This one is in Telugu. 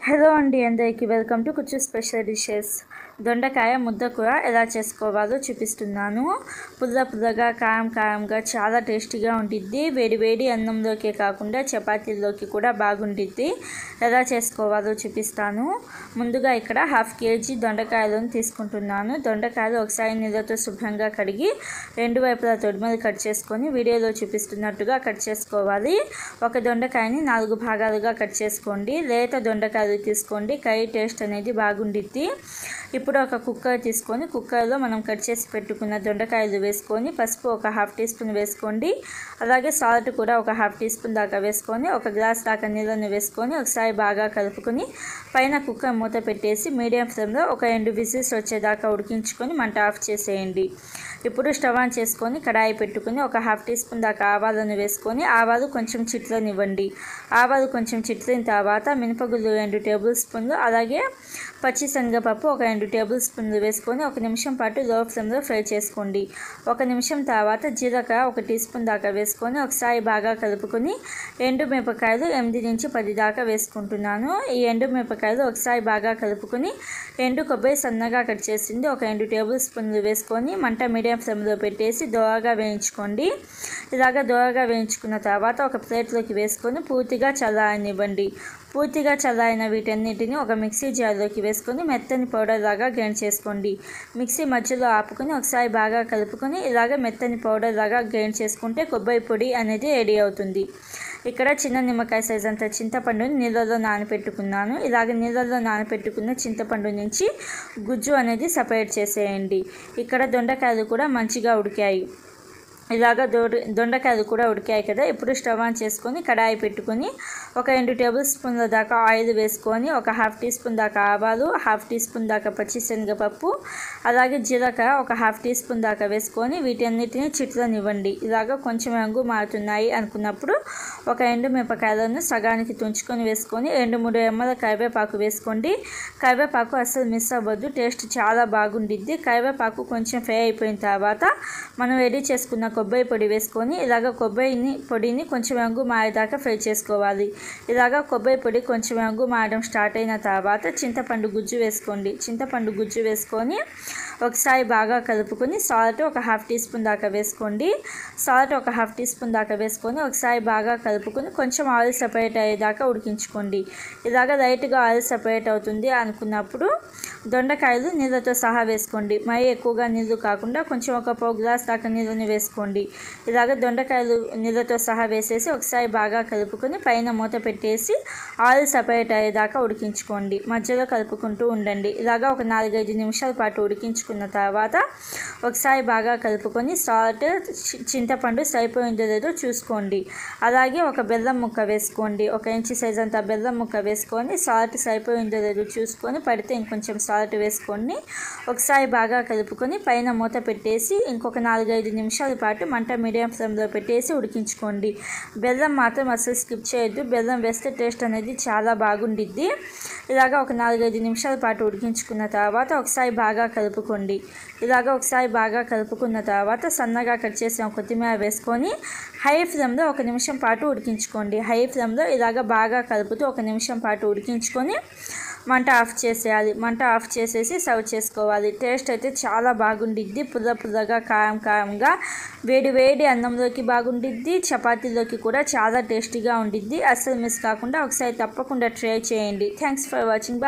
హలో అండి, అందరికీ వెల్కమ్ టు కుచ్చు స్పెషల్ డిషెస్. దొండకాయ ముద్ద కూర ఎలా చేసుకోవాలో చూపిస్తున్నాను. పుల్లగా కారంగా చాలా టేస్టీగా ఉంటుంది. వేడి అన్నంలోకే కాకుండా చపాతీల్లోకి కూడా బాగుంటుంది. ఎలా చేసుకోవాలో చూపిస్తాను. ముందుగా ఇక్కడ 1/2 kg దొండకాయలను తీసుకుంటున్నాను. దొండకాయలు ఒకసారి నీళ్ళతో శుభ్రంగా కడిగి రెండు వైపులా తొడిమలు కట్ చేసుకొని వీడియోలో చూపిస్తున్నట్టుగా కట్ చేసుకోవాలి. ఒక దొండకాయని 4 భాగాలుగా కట్ చేసుకోండి. లేత దొండకాయలు తీసుకోండి, కర్రీ టేస్ట్ అనేది బాగుండిద్ది. ఇప్పుడు ఒక కుక్కర్ తీసుకొని కుక్కర్లో మనం కట్ చేసి పెట్టుకున్న దొండకాయలు వేసుకొని పసుపు ఒక 1/2 టీ స్పూన్ వేసుకోండి. అలాగే సాల్ట్ కూడా ఒక 1/2 టీ స్పూన్ దాకా వేసుకొని 1 గ్లాస్ దాకా నీళ్ళని వేసుకొని ఒకసారి బాగా కలుపుకొని పైన కుక్కర్ మూత పెట్టేసి మీడియం ఫ్లేమ్లో ఒక 2 విజిల్స్ వచ్చేదాకా ఉడికించుకొని మంట ఆఫ్ చేసేయండి. ఇప్పుడు స్టవ్ ఆన్ చేసుకొని కడాయి పెట్టుకొని ఒక 1/2 టీ స్పూన్ దాకా ఆవాలను వేసుకొని ఆవాలు కొంచెం చిట్లనివ్వండి. ఆవాలు కొంచెం చిట్లిన తర్వాత మినపగుళ్ళు 2 టేబుల్ స్పూన్లు, అలాగే పచ్చిశనగపప్పు ఒక 2 టేబుల్ స్పూన్లు వేసుకొని 1 నిమిషం పాటు లో ఫ్లేమ్లో ఫ్రై చేసుకోండి. 1 నిమిషం తర్వాత జీలకర్ర 1 టీ స్పూన్ దాకా వేసుకొని ఒకసారి బాగా కలుపుకొని ఎండు మిరపకాయలు 8 నుంచి 10 దాకా వేసుకుంటున్నాను. ఈ ఎండు మిరపకాయలు ఒకసారి బాగా కలుపుకొని ఎండు కొబ్బరి సన్నగా కట్ చేసింది ఒక 2 టేబుల్ స్పూన్లు వేసుకొని మంట మీడియం ఫ్లేమ్లో పెట్టేసి దోరగా వేయించుకోండి. ఇలాగా దోరగా వేయించుకున్న తర్వాత ఒక ప్లేట్లోకి వేసుకొని పూర్తిగా చల్లారనివ్వండి. పూర్తిగా చల్లారిన వీటన్నిటిని ఒక మిక్సీ జార్లోకి వేసుకొని మెత్తని పౌడర్ లాగా గ్రైండ్ చేసుకోండి. మిక్సీ మధ్యలో ఆపుకొని ఒకసారి బాగా కలుపుకొని ఇలాగ మెత్తని పౌడర్ లాగా గ్రైండ్ చేసుకుంటే కొబ్బరి పొడి అనేది రెడీ అవుతుంది. ఇక్కడ చిన్న నిమ్మకాయ సైజ్ అంత చింతపండుని నీళ్ళలో నానపెట్టుకున్నాను. ఇలాగ నీళ్ళలో నానపెట్టుకున్న చింతపండు నుంచి గుజ్జు అనేది సపరేట్ చేసేయండి. ఇక్కడ దొండకాయలు కూడా మంచిగా ఉడికాయి. ఇలాగ దొండకాయలు కూడా ఉడికాయి కదా. ఇప్పుడు స్టవ్ ఆన్ చేసుకొని కడాయి పెట్టుకొని ఒక 2 టేబుల్ స్పూన్ల దాకా ఆయిల్ వేసుకొని ఒక 1/2 టీ స్పూన్ దాకా ఆవాలు, 1/2 టీ స్పూన్ దాకా పచ్చిశనగపప్పు, అలాగే జీలకర్ర ఒక 1/2 టీ స్పూన్ దాకా వేసుకొని వీటన్నిటిని చిట్లనివ్వండి. ఇలాగ కొంచెం రంగు మారుతున్నాయి అనుకున్నప్పుడు ఒక ఎండు మిరపకాయలను సగానికి తుంచుకొని వేసుకొని 2-3 రెమ్మల కరివేపాకు వేసుకోండి. కరివేపాకు అస్సలు మిస్ అవ్వద్దు, టేస్ట్ చాలా బాగుండిద్ది. కరివేపాకు కొంచెం ఫ్రై అయిపోయిన తర్వాత మనం రెడీ చేసుకున్న కొబ్బరి పొడి వేసుకొని ఇలాగ పొడిని కొంచెం రంగు మారేదాకా ఫ్రై చేసుకోవాలి. ఇలాగ కొబ్బరి పొడి కొంచెం రంగు మారడం స్టార్ట్ అయిన తర్వాత చింతపండు గుజ్జు వేసుకోండి. చింతపండు గుజ్జు వేసుకొని ఒకసారి బాగా కలుపుకొని సాల్ట్ ఒక 1/2 టీ స్పూన్ దాకా వేసుకోండి. సాల్ట్ ఒక 1/2 టీ స్పూన్ దాకా వేసుకొని ఒకసారి బాగా కలుపుకొని కొంచెం ఆయిల్ సపరేట్ అయ్యేదాకా ఉడికించుకోండి. ఇలాగ లైట్గా ఆయిల్ సపరేట్ అవుతుంది అనుకున్నప్పుడు దొండకాయలు నీళ్ళతో సహా వేసుకోండి. మరీ ఎక్కువగా నీళ్ళు కాకుండా కొంచెం ఒక 1/4 గ్లాస్ దాకా నీళ్ళని వేసుకోండి. ఇలాగ దొండకాయలు నీళ్ళతో సహా వేసేసి ఒకసారి బాగా కలుపుకొని పైన మూత పెట్టేసి ఆయిల్ సపరేట్ అయ్యేదాకా ఉడికించుకోండి. మధ్యలో కలుపుకుంటూ ఉండండి. ఇలాగ ఒక 4-5 నిమిషాల పాటు ఉడికించుకున్న తర్వాత ఒకసారి బాగా కలుపుకొని సాల్ట్, చింతపండు సరిపోయిందో లేదో చూసుకోండి. అలాగే ఒక బెల్లం ముక్క వేసుకోండి. 1 ఇంచు సైజ్ అంత బెల్లం ముక్క వేసుకొని సాల్ట్ సరిపోయిందో లేదో చూసుకొని పడితే ఇంకొంచెం సాల్ట్ వేసుకొని ఒకసారి బాగా కలుపుకొని పైన మూత పెట్టేసి ఇంకొక 4-5 నిమిషాల పాటు మంట మీడియం ఫ్లేమ్లో పెట్టేసి ఉడికించుకోండి. బెల్లం మాత్రం అసలు స్కిప్ చేయొద్దు, బెల్లం వేస్తే టేస్ట్ అనేది చాలా బాగుండిద్ది. ఇలాగ ఒక 4-5 నిమిషాల పాటు ఉడికించుకున్న తర్వాత ఒకసారి బాగా కలుపుకోండి. ఇలాగ ఒకసారి బాగా కలుపుకున్న తర్వాత సన్నగా కట్ చేసిన కొత్తిమీర వేసుకొని హై ఫ్లేమ్లో 1 నిమిషం పాటు ఉడికించుకోండి. హై ఫ్లేమ్లో ఇలాగ బాగా కలుపుతూ 1 నిమిషం పాటు ఉడికించుకొని మంట ఆఫ్ చేసేయాలి. మంట ఆఫ్ చేసేసి సర్వ్ చేసుకోవాలి. టేస్ట్ అయితే చాలా బాగుండిద్ది. పుల్లగా కారంగా వేడి అన్నంలోకి బాగుండిద్ది. చపాతీలోకి కూడా చాలా టేస్టీగా ఉండిద్ది. అస్సలు మిస్ కాకుండా ఒకసారి తప్పకుండా ట్రై చేయండి. Thanks for watching.